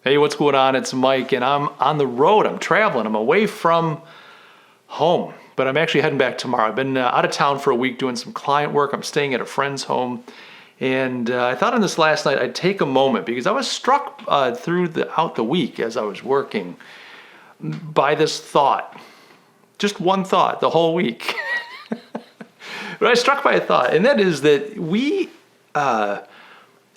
Hey, what's going on? It's Mike, and I'm on the road. I'm traveling. I'm away from home, but I'm actually heading back tomorrow. I've been out of town for a week doing some client work. I'm staying at a friend's home, and I thought on this last night I'd take a moment because I was struck throughout the week as I was working by this thought. Just one thought the whole week. But I was struck by a thought, and that is that we,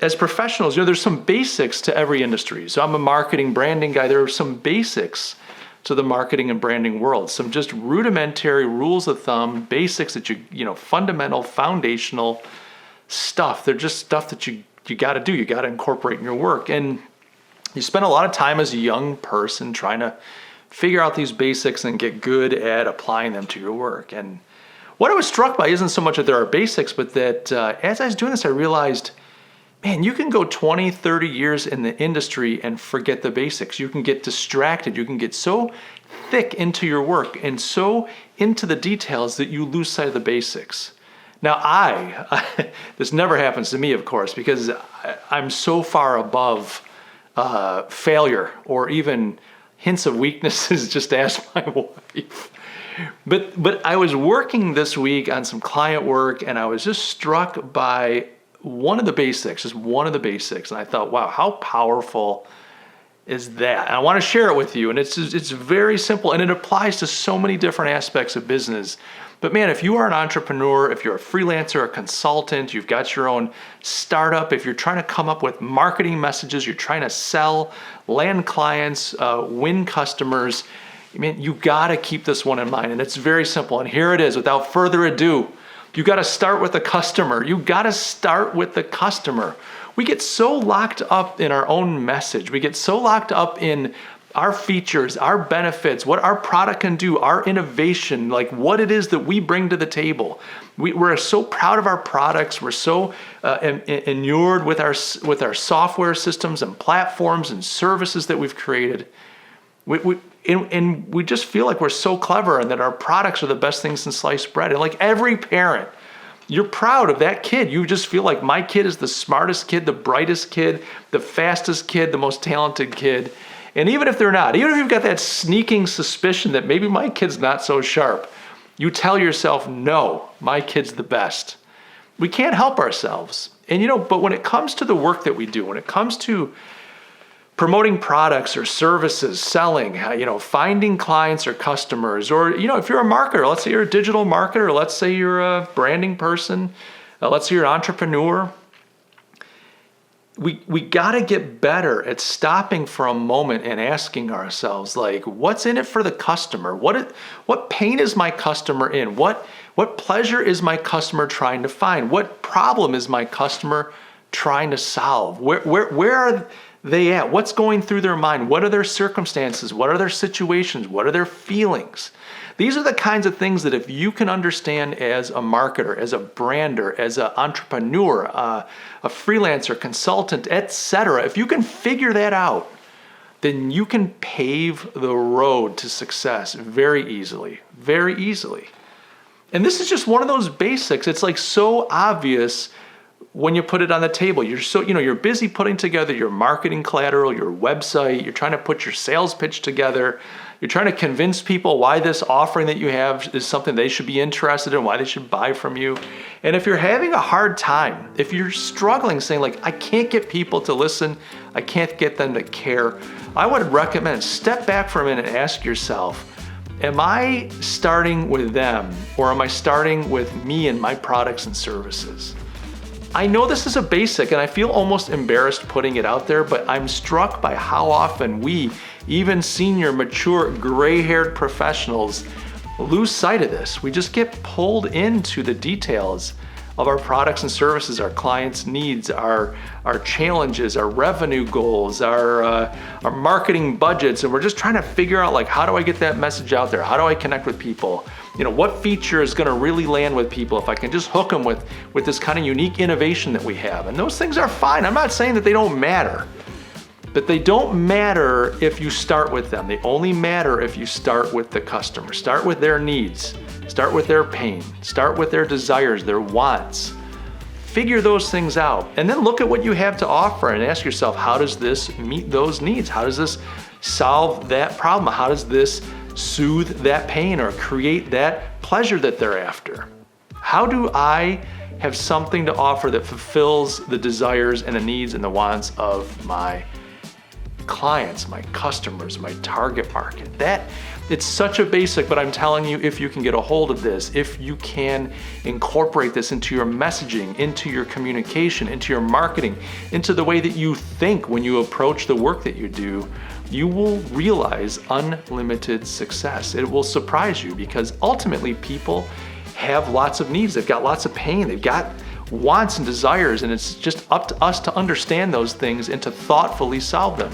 as professionals, there's some basics to every industry. So I'm a marketing branding guy. There are some basics to the marketing and branding world. Some just rudimentary rules of thumb, basics that fundamental, foundational stuff. They're just stuff that you got to do. You got to incorporate in your work. And you spend a lot of time as a young person trying to figure out these basics and get good at applying them to your work. And what I was struck by isn't so much that there are basics, but that as I was doing this, I realized, man, you can go 20, 30 years in the industry and forget the basics. You can get distracted. You can get so thick into your work and so into the details that you lose sight of the basics. Now, this never happens to me, of course, because I'm so far above failure or even hints of weaknesses. Just ask my wife. But I was working this week on some client work, and I was just struck by one of the basics, just one of the basics. And I thought, wow, how powerful is that? And I want to share it with you. And it's very simple, and it applies to so many different aspects of business. But man, if you are an entrepreneur, if you're a freelancer, a consultant, you've got your own startup, if you're trying to come up with marketing messages, you're trying to sell, land clients, win customers, you got to keep this one in mind. And it's very simple. And here it is. Without further ado, you got to start with the customer. You got to start with the customer. We get so locked up in our own message. We get so locked up in our features, our benefits, what our product can do, our innovation, like what it is that we bring to the table. We're so proud of our products. We're so inured with our software systems and platforms and services that we've created. And we just feel like we're so clever and that our products are the best things in sliced bread. And like every parent, you're proud of that kid. You just feel like my kid is the smartest kid, the brightest kid, the fastest kid, the most talented kid. And even if they're not, even if you've got that sneaking suspicion that maybe my kid's not so sharp, you tell yourself, no, my kid's the best. We can't help ourselves. And but when it comes to the work that we do, when it comes to promoting products or services, selling, finding clients or customers, or, if you're a marketer, let's say you're a digital marketer, let's say you're a branding person, let's say you're an entrepreneur, we got to get better at stopping for a moment and asking ourselves, like, what's in it for the customer? What pain is my customer in? What pleasure is my customer trying to find? What problem is my customer trying to solve? Where are they at? What's going through their mind? What are their circumstances? What are their situations? What are their feelings? These are the kinds of things that if you can understand as a marketer, as a brander, as an entrepreneur, a freelancer, consultant, etc., if you can figure that out, then you can pave the road to success very easily, very easily. And this is just one of those basics. It's like so obvious when you put it on the table. You're busy putting together your marketing collateral, your website, you're trying to put your sales pitch together, you're trying to convince people why this offering that you have is something they should be interested in, why they should buy from you. And if you're having a hard time, if you're struggling saying like, I can't get people to listen, I can't get them to care, I would recommend step back for a minute and ask yourself, am I starting with them or am I starting with me and my products and services? I know this is a basic and I feel almost embarrassed putting it out there, but I'm struck by how often we, even senior, mature, gray-haired professionals, lose sight of this. We just get pulled into the details of our products and services, our clients' needs, our challenges, our revenue goals, our marketing budgets, and we're just trying to figure out, like, how do I get that message out there? How do I connect with people? What feature is going to really land with people if I can just hook them with this kind of unique innovation that we have? And those things are fine. I'm not saying that they don't matter, but they don't matter if you start with them. They only matter if you start with the customer. Start with their needs. Start with their pain. Start with their desires, their wants. Figure those things out, and then look at what you have to offer and ask yourself, how does this meet those needs? How does this solve that problem? How does this soothe that pain or create that pleasure that they're after? How do I have something to offer that fulfills the desires and the needs and the wants of my clients, my customers, my target market? It's such a basic, but I'm telling you, if you can get a hold of this, if you can incorporate this into your messaging, into your communication, into your marketing, into the way that you think when you approach the work that you do, you will realize unlimited success. It will surprise you, because ultimately people have lots of needs. They've got lots of pain. They've got wants and desires, and it's just up to us to understand those things and to thoughtfully solve them.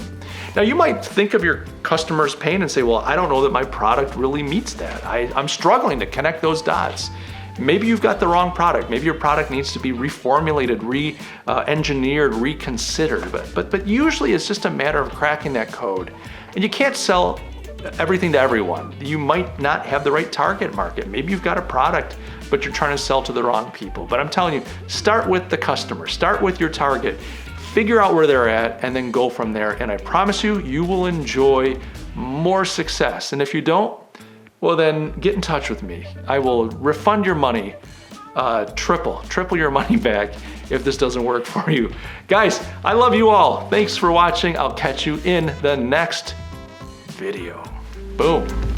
Now, you might think of your customer's pain and say, well, I don't know that my product really meets that. I'm struggling to connect those dots. Maybe you've got the wrong product. Maybe your product needs to be reformulated, re-engineered, reconsidered. But usually it's just a matter of cracking that code. And you can't sell everything to everyone. You might not have the right target market. Maybe you've got a product, but you're trying to sell to the wrong people. But I'm telling you, start with the customer, start with your target, figure out where they're at, and then go from there. And I promise you, you will enjoy more success. And if you don't, well, then get in touch with me. I will refund your money, triple your money back if this doesn't work for you. Guys, I love you all. Thanks for watching. I'll catch you in the next video. Boom.